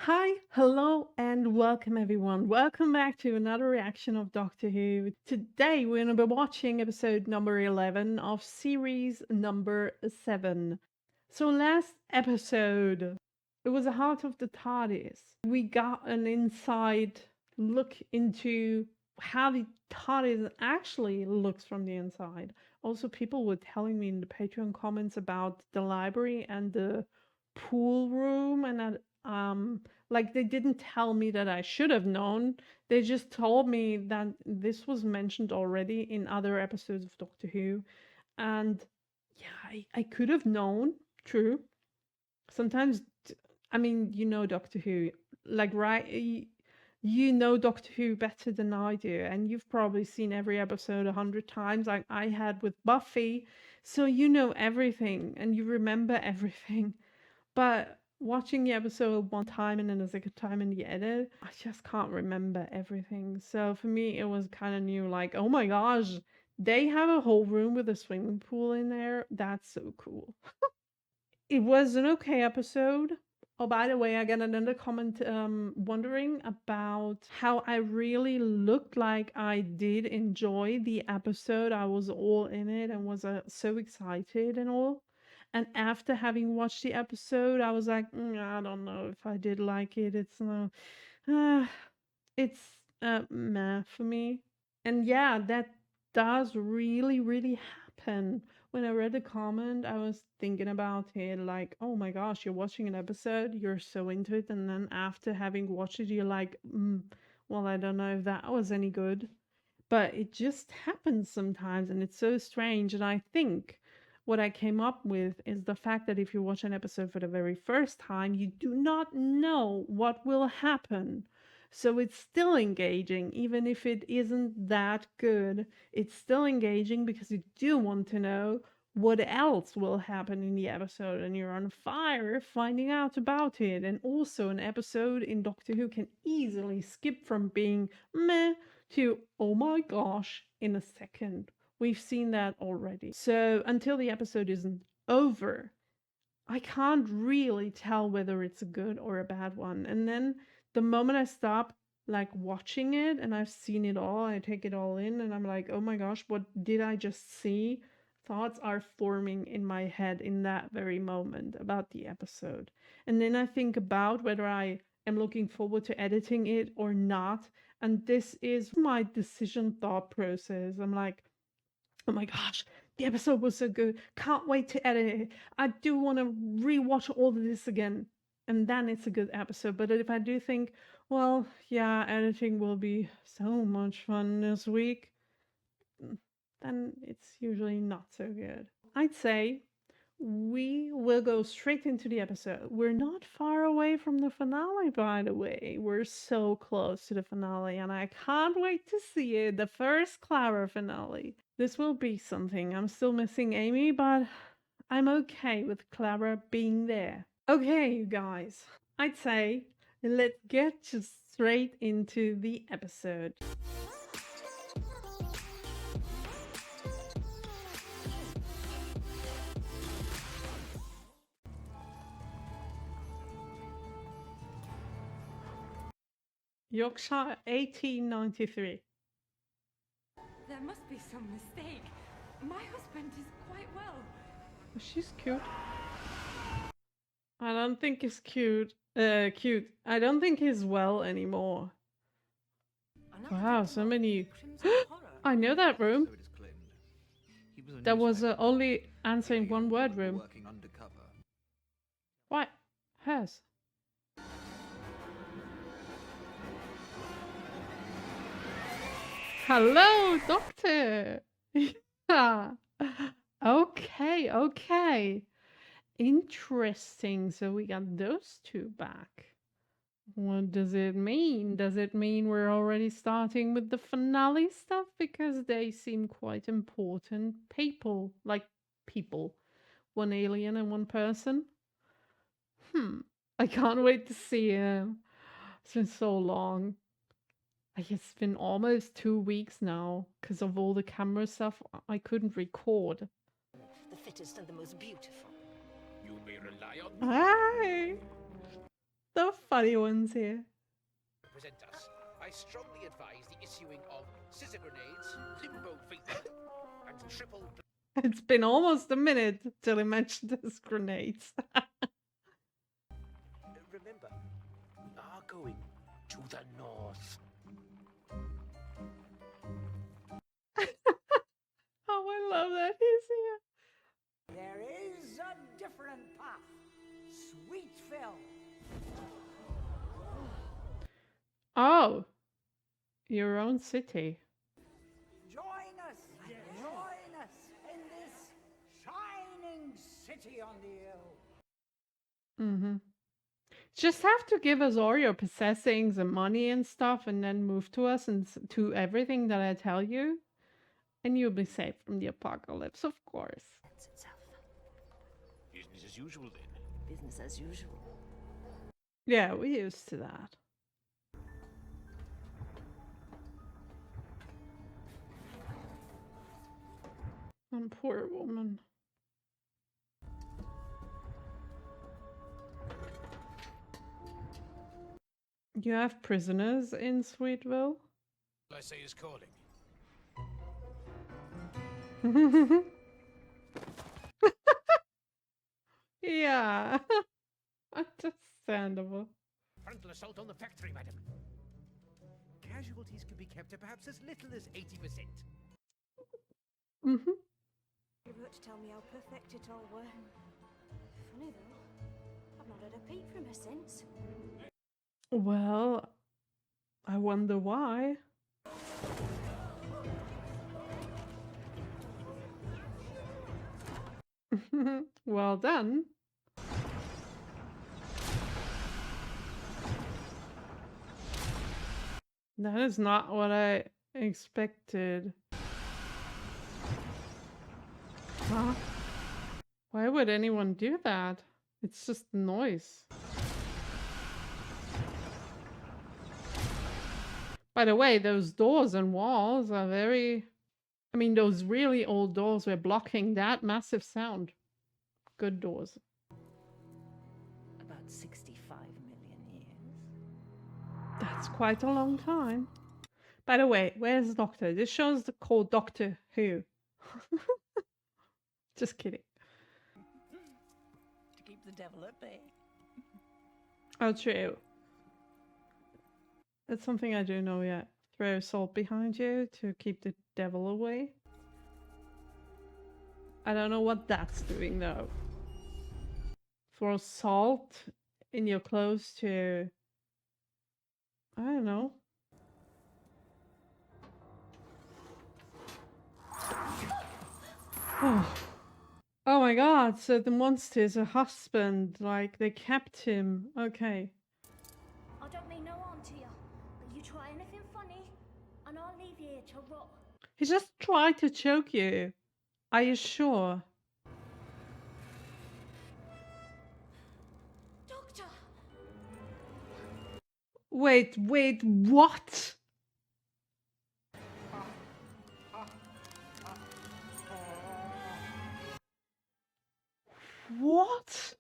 Hi, hello, and welcome everyone. Welcome back to another reaction of Doctor Who. Today we're going to be watching episode number 11 of series number 7. So, last episode, it was the heart of the TARDIS. We got an inside look into how the TARDIS actually looks from the inside. Also, people were telling me in the Patreon comments about the library and the pool room, and that like they didn't tell me that I should have known. They just told me that this was mentioned already in other episodes of Doctor Who. And yeah, I could have known, true. Sometimes, I mean, Doctor Who, like, right? You know Doctor Who better than I do, and you've probably seen every episode 100 times, like I had with Buffy. So you know everything and you remember everything. But watching the episode one time and then the second time in the edit, I just can't remember everything. So for me, it was kind of new, like, oh my gosh, they have a whole room with a swimming pool in there. That's so cool. It was an okay episode. Oh, by the way, I got another comment wondering about how I really looked like I did enjoy the episode. I was all in it and was so excited and all. And after having watched the episode, I was like, I don't know if I did like it. Uh, it's meh for me. And yeah, that does really, really happen. When I read the comment, I was thinking about it like, oh my gosh, you're watching an episode, you're so into it, and then after having watched it, you're like, well, I don't know if that was any good. But it just happens sometimes, and it's so strange. And I think what I came up with is the fact that if you watch an episode for the very first time, you do not know what will happen. So it's still engaging, even if it isn't that good. It's still engaging because you do want to know what else will happen in the episode, and you're on fire finding out about it. And also, an episode in Doctor Who can easily skip from being meh to oh my gosh in a second. We've seen that already. So until the episode isn't over, I can't really tell whether it's a good or a bad one. And then the moment I stop like watching it and I've seen it all, I take it all in and I'm like, oh my gosh, what did I just see? Thoughts are forming in my head in that very moment about the episode. And then I think about whether I am looking forward to editing it or not. And this is my decision thought process. I'm like, oh my gosh, the episode was so good. Can't wait to edit it. I do want to rewatch all of this again. And then it's a good episode. But if I do think, well, yeah, editing will be so much fun this week, then it's usually not so good. I'd say we will go straight into the episode. We're not far away from the finale, by the way. We're so close to the finale, and I can't wait to see it. The first Clara finale. This will be something. I'm still missing Amy, but I'm okay with Clara being there. Okay, you guys. I'd say let's get just straight into the episode. Yorkshire, 1893. There must be some mistake. My husband is quite well. Oh, she's cute. I don't think he's cute. Cute. I don't think he's well anymore. Wow, so many. I know that room. That was only answering one word room. What? Hers. Hello, Doctor. Yeah. Okay, okay. Interesting. So we got those two back. What does it mean? Does it mean we're already starting with the finale stuff? Because they seem quite important people. Like people. One alien and one person. I can't wait to see him. It's been so long. It's been almost 2 weeks now because of all the camera stuff. I couldn't record. The fittest and the most beautiful. You may rely on me. Hi. The funny ones here. Present us. I strongly advise the issuing of scissor grenades, limbo fever, and triple. It's been almost a minute till he mentioned his grenades. Remember, we are going to the north. Oh, I love that he's here. There is a different path. Sweetville. Oh, your own city. Join us. Join us in this shining city on the hill. Mm-hmm. Just have to give us all your possessings and money and stuff, and then move to us and to everything that I tell you, and you'll be safe from the apocalypse, of course. That's itself. Business as usual then. Business as usual. Yeah, we're used to that. And poor woman. You have prisoners in Sweetville? I say is calling. Yeah. Understandable. Frontal assault on the factory, madam. Casualties can be kept to perhaps as little as 80%. Mm-hmm. You wrote to tell me how perfect it all were. Funny though, I've not had a peep from her since. Well, I wonder why. Well done. That is not what I expected. Huh? Why would anyone do that? It's just noise. By the way, those doors and walls are very... I mean, those really old doors were blocking that massive sound. Good doors. About 65 million years. That's quite a long time. By the way, where's the Doctor? This show's called Doctor Who. Just kidding. To keep the devil at bay. Oh, true. That's something I do know yet. Throw salt behind you to keep the devil away. I don't know what that's doing though. Throw salt in your clothes to... I don't know. Oh my god, so the monster's a husband, like they kept him. Okay. I don't mean no harm to you, but you try anything funny, and I'll leave you here to rot. He just tried to choke you. Are you sure? Doctor! Wait, what? What?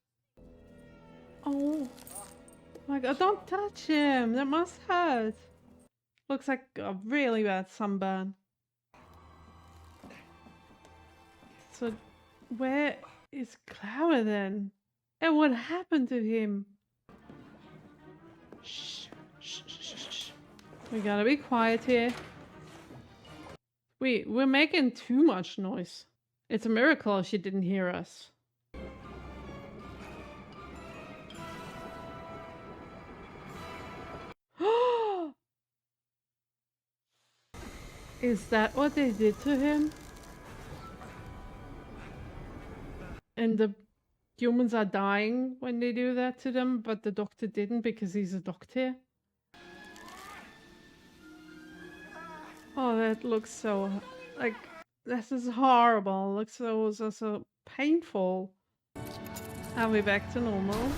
Oh my god, don't touch him. That must hurt. Looks like a really bad sunburn. So, where is Clara then? And what happened to him? Shh, shh, shh, shh. We gotta be quiet here. We're making too much noise. It's a miracle she didn't hear us. Is that what they did to him? And the humans are dying when they do that to them, but the Doctor didn't because he's a doctor? Oh, that looks so... like, this is horrible. It looks so painful. Are we back to normal?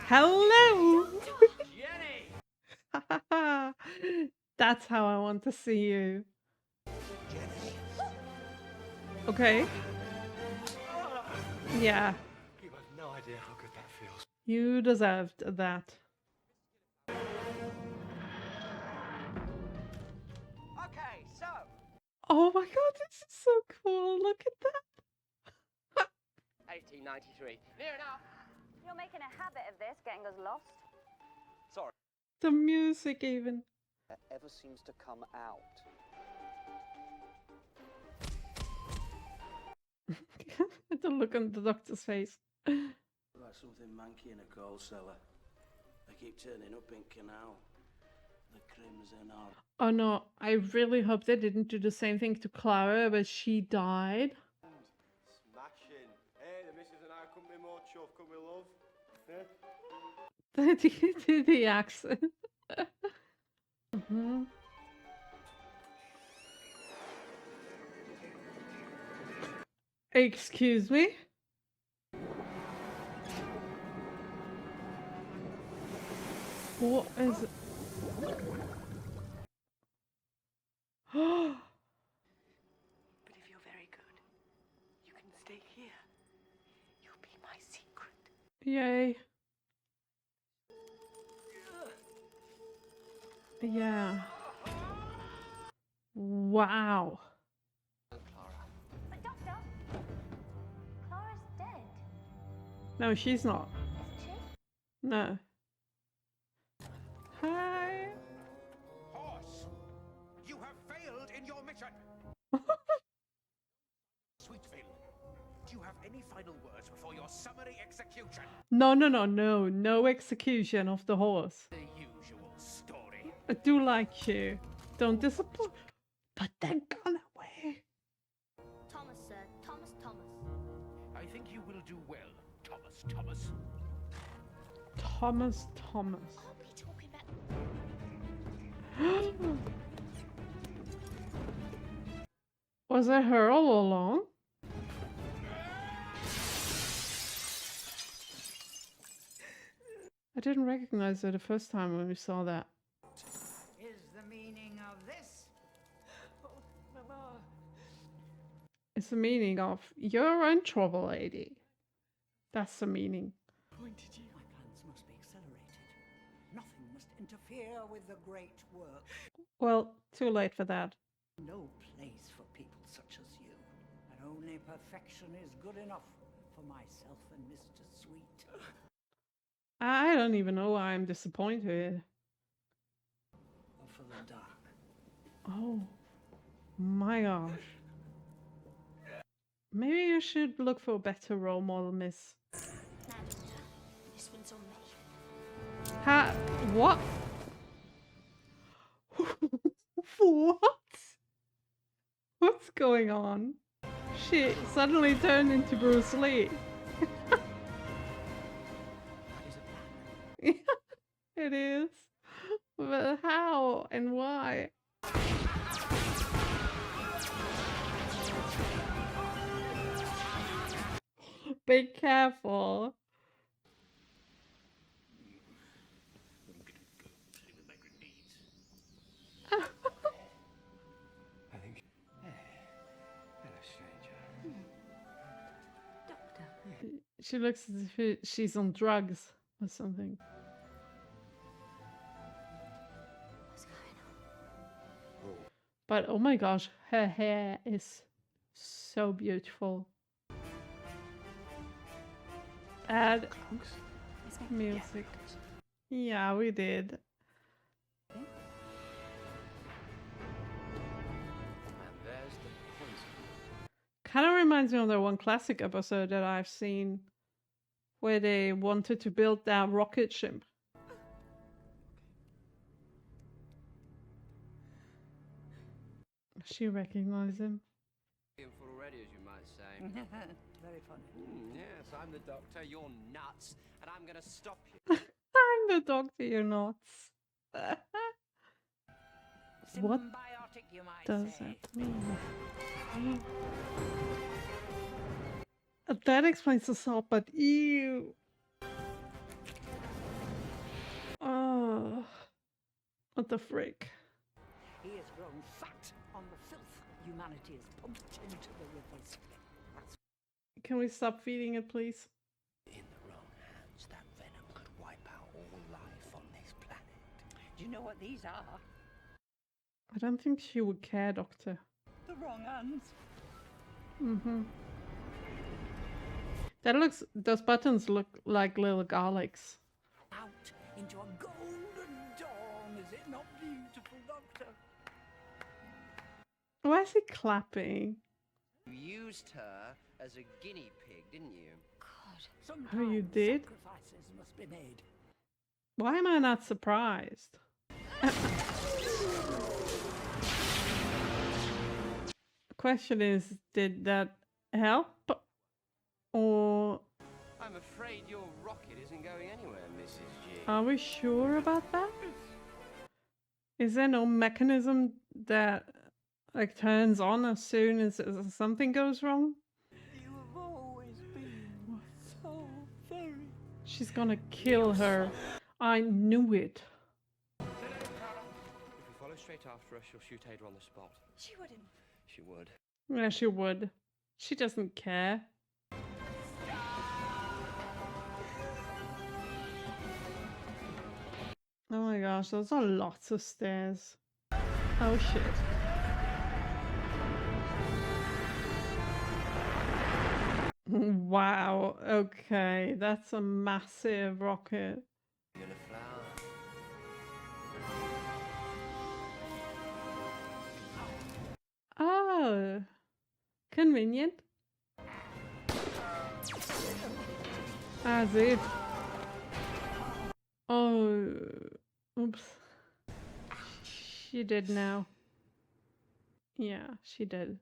Hello! That's how I want to see you. Okay. Yeah. You have no idea how good that feels. You deserved that. Okay, so Oh my god, this is so cool. Look at that. 1893. Near enough. You're making a habit of this, getting us lost. Sorry. The music even. That ever seems to come out. The look on the doctor's face. Like something manky in a coal cellar. They keep turning up in canal. The crimson are. Oh no, I really hope they didn't do the same thing to Clara, but she died. Smashing. Hey, the missus and I couldn't be more chuffed, could we, love? The accent. Mhm. Excuse me? What is it? But if you're very good, you can stay here. You'll be my secret. Yay. Yeah. Wow. But Doctor, Clara's dead, No, she's not. isn't she? No. Hi. Horse, you have failed in your mission. Sweetfield, do you have any final words before your summary execution? No, no, no, no. No execution of the horse. The usual story. I do like you. Don't disappoint. Put that gun away. Thomas, sir. Thomas. I think you will do well, Thomas. Thomas. Aren't we talking about... Was it her all along? I didn't recognize her the first time when we saw that. is the meaning of this. It's the meaning of you're in trouble, lady. That's the meaning. Pointed you. My plans must be accelerated. Nothing must interfere with the great work. Well, too late for that. No place for people such as you. And only perfection is good enough for myself and Mr. Sweet. I don't even know why I'm disappointed. Or for the dark. Oh my gosh. Maybe you should look for a better role model, miss. Now, Doctor, this one's on me. What? What? What's going on? She suddenly turned into Bruce Lee. It is. But how and why? Be careful. I think. Hello, stranger. Doctor. She looks as if she's on drugs or something. What's going on? But oh my gosh, her hair is so beautiful. Add music. Yeah, we did. And there's the poison. Kind of reminds me of that one classic episode that I've seen where they wanted to build that rocket ship. She recognized him. For already, as you might say. Very funny. Yes, I'm the doctor. You're nuts, and I'm gonna stop you. I'm the doctor, you're nuts. What Symbiotic, you might does say. that mean? That explains the salt, but ew. Oh, what the frick? He has grown fat on the filth humanity has pumped into the rivers. That's Can we stop feeding it, please? In the wrong hands, that venom you know what these are? I don't think she would care, Doctor. The wrong hands. Mm-hmm. Those buttons look like little garlics. Out into a golden dawn. Is it not beautiful, Doctor? Why is he clapping? You used her as a guinea pig, didn't you? God. Oh, you Sometimes did? sacrifices must be made. Why am I not surprised? The question is, did that help? Or I'm afraid your rocket isn't going anywhere, Mrs. G. are we sure about that? Is there no mechanism that like turns on as soon as something goes wrong? You have always been so very... She's gonna kill her. I knew it. If we follow straight after her, she'll shoot Ada on the spot. She wouldn't. She would. Yeah, she would. She doesn't care. Oh my gosh, those are lots of stairs. Oh shit. Wow, okay, that's a massive rocket. In a flower. Oh, convenient. As if. Oh, oops. She did now. Yeah, she did.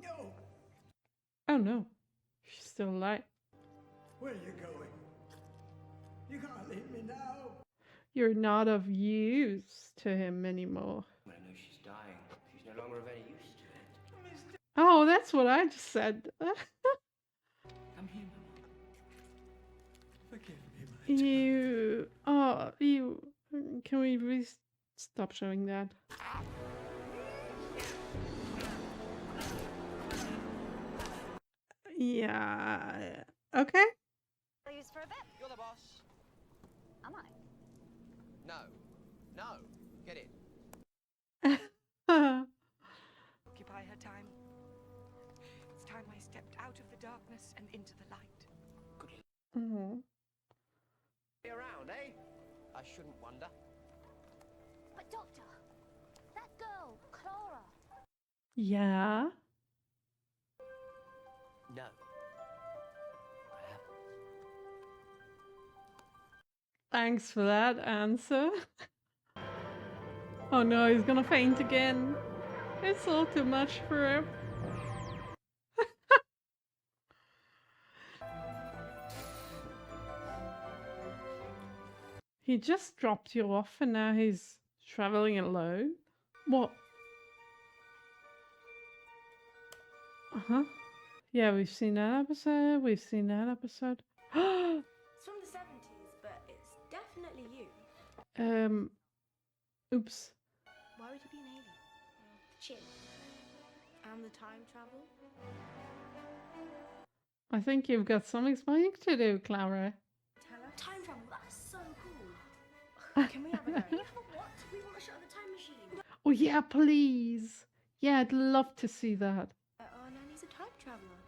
No! Oh no, she's still alive. Where are you going? You can't leave me now. You're not of use to him anymore. When I know she's dying, she's no longer of any use to it. Oh, that's what I just said. I'm here, Mama. Forgive me, my You. Oh, you. Can we please stop showing that? Yeah. Okay. Use for a bit. You're the boss. Am I? No. No. Get in. Occupy her time. It's time I stepped out of the darkness and into the light. Mhm. Be around, eh? I shouldn't wonder. But Doctor, that girl, Clara. Yeah. No. I haven't. Thanks for that answer. Oh no, he's gonna faint again. It's all too much for him. He just dropped you off and now he's traveling alone? What? Uh-huh. Yeah, we've seen that episode. We've seen that episode. It's from the 70s, but it's definitely you. Oops. Why would you be an alien? The chin. And the time travel? I think you've got some explaining to do, Clara. Time travel, that's so cool. Can we have a go? You have a what? We want a shot of the time machine. Oh yeah, please. Yeah, I'd love to see that. Our nanny's a time traveler.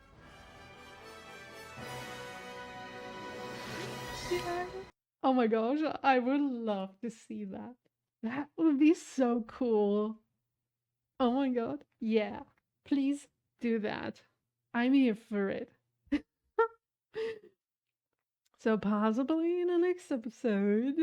Yeah. Oh my gosh, I would love to see that. That would be so cool. Oh my god. Yeah, please do that. I'm here for it. So possibly in the next episode.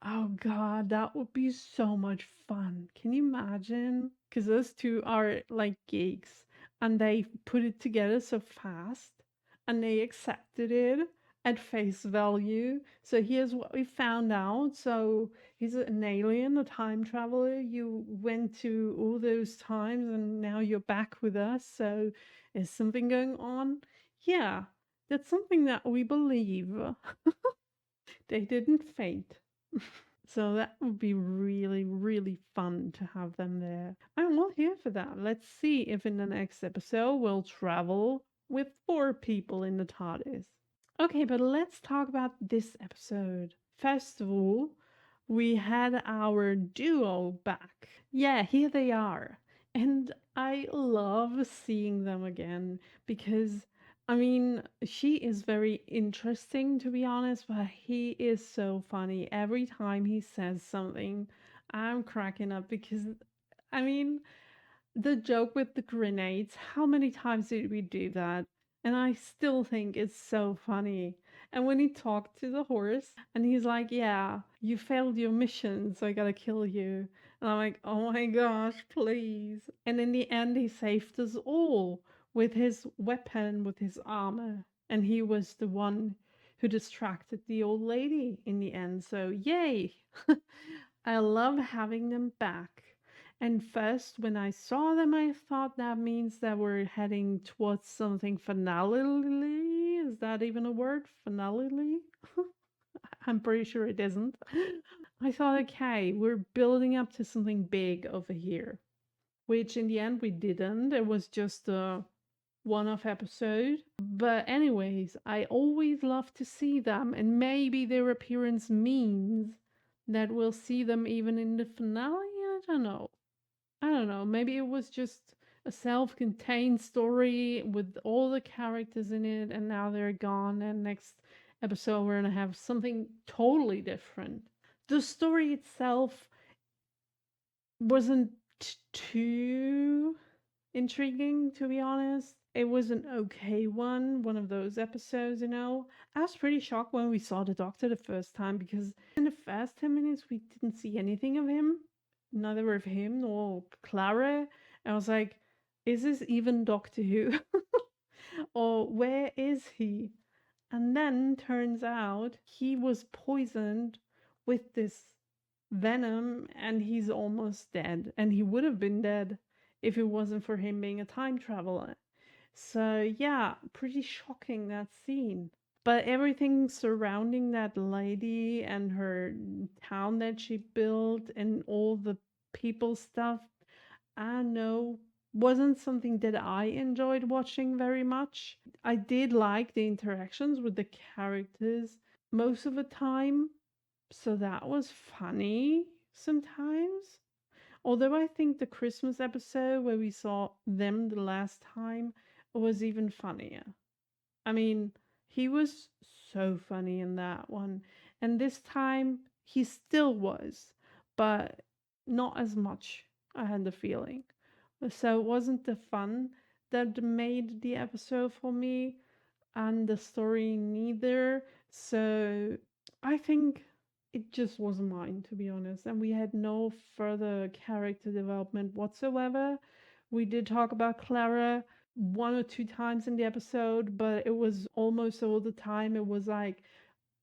Oh god, that would be so much fun. Can you imagine? Because those two are like geeks and they put it together so fast and they accepted it at face value. So here's what we found out. So he's an alien, a time traveler. You went to all those times and now you're back with us. So is something going on? Yeah, that's something that we believe. They didn't faint. So that would be really, really fun to have them there. I'm all here for that. Let's see if in the next episode we'll travel with 4 people in the TARDIS. Okay, but let's talk about this episode. First of all, we had our duo back. Yeah, here they are. And I love seeing them again because, I mean, she is very interesting to be honest, but he is so funny. Every time he says something, I'm cracking up because, I mean, the joke with the grenades, how many times did we do that? And I still think it's so funny. And when he talked to the horse and he's like, yeah, you failed your mission, so I gotta kill you. And I'm like, oh my gosh, please. And in the end, he saved us all with his weapon, with his armor. And he was the one who distracted the old lady in the end. So, yay! I love having them back. And first, when I saw them, I thought that means that we're heading towards something finale. Is that even a word? Finale? I'm pretty sure it isn't. I thought, okay, we're building up to something big over here, which in the end we didn't. It was just a one off episode. But, anyways, I always love to see them, and maybe their appearance means that we'll see them even in the finale. I don't know. Maybe it was just a self contained story with all the characters in it, and now they're gone, and next episode we're gonna have something totally different. The story itself wasn't too intriguing, to be honest. It was an okay one of those episodes, you know. I was pretty shocked when we saw the Doctor the first time because in the first 10 minutes we didn't see anything of him, neither of him nor Clara. I was like, is this even Doctor Who? Or where is he? And then turns out he was poisoned with this venom and he's almost dead. And he would have been dead if it wasn't for him being a time traveler. So, yeah, pretty shocking that scene. But everything surrounding that lady and her town that she built and all the people stuff, I know, wasn't something that I enjoyed watching very much. I did like the interactions with the characters most of the time, so that was funny sometimes. Although I think the Christmas episode where we saw them the last time was even funnier. I mean, he was so funny in that one. And this time he still was, but not as much, I had the feeling. So it wasn't the fun that made the episode for me, and the story neither. So I think it just wasn't mine, to be honest. And we had no further character development whatsoever. We did talk about Clara one or two times in the episode, but it was almost all the time. It was like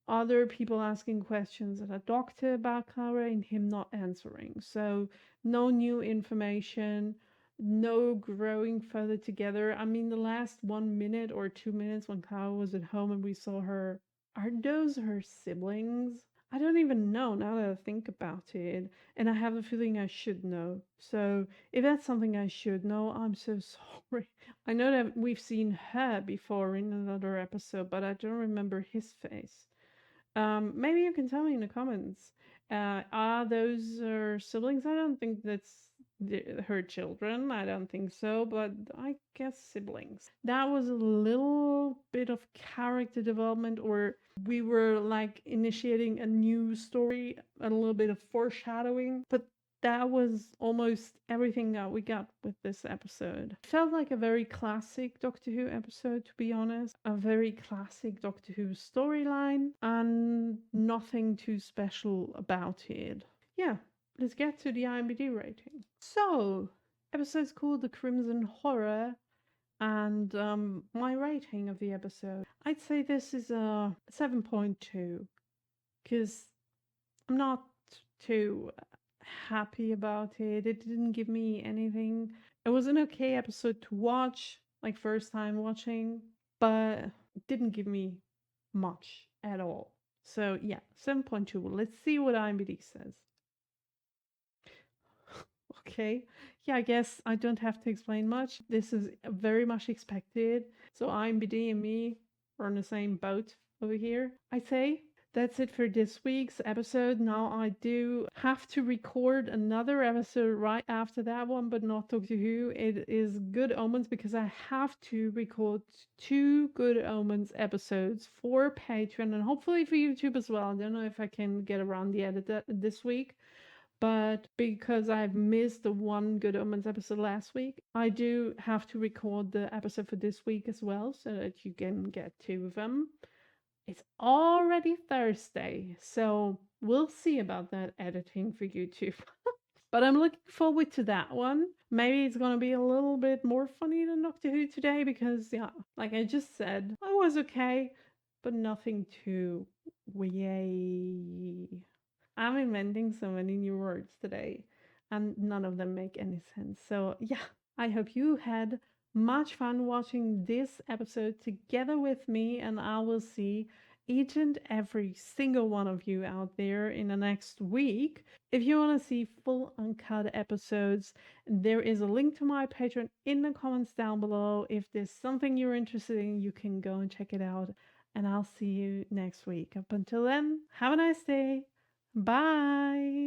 other people asking questions at a doctor about Clara and him not answering. So no new information, no growing further together. I mean, the last 1 minute or 2 minutes when Clara was at home and we saw her, are those her siblings? I don't even know now that I think about it, and I have a feeling I should know. So if that's something I should know, I'm so sorry. I know that we've seen her before in another episode, but I don't remember his face. Maybe you can tell me in the comments. Are those her siblings? I don't think that's her children. I don't think so, but I guess siblings. That was a little bit of character development, or we were like initiating a new story, a little bit of foreshadowing, but that was almost everything that we got with this episode. It felt like a very classic Doctor Who episode, to be honest. A very classic Doctor Who storyline, and nothing too special about it. Yeah, let's get to the IMDb rating. So, episode's called The Crimson Horror, and my rating of the episode. I'd say this is a 7.2, because I'm not too happy about it. It didn't give me anything. It was an okay episode to watch, like first time watching, but it didn't give me much at all. So yeah, 7.2. Let's see what IMDb says. Okay, yeah, I guess I don't have to explain much. This is very much expected. So IMDb and me are on the same boat over here, I say. That's it for this week's episode. Now I do have to record another episode right after that one, but not Doctor Who. It is Good Omens because I have to record 2 Good Omens episodes for Patreon and hopefully for YouTube as well. I don't know if I can get around the edit this week. But because I've missed the 1 Good Omens episode last week, I do have to record the episode for this week as well so that you can get 2 of them. It's already Thursday, so we'll see about that editing for YouTube. But I'm looking forward to that one. Maybe it's gonna be a little bit more funny than Doctor Who today because, yeah, like I just said, I was okay, but nothing too yay. I'm inventing so many new words today, and none of them make any sense. So, yeah, I hope you had much fun watching this episode together with me, and I will see each and every single one of you out there in the next week. If you want to see full uncut episodes, there is a link to my Patreon in the comments down below. If there's something you're interested in, you can go and check it out. And I'll see you next week. Up until then, have a nice day. Bye.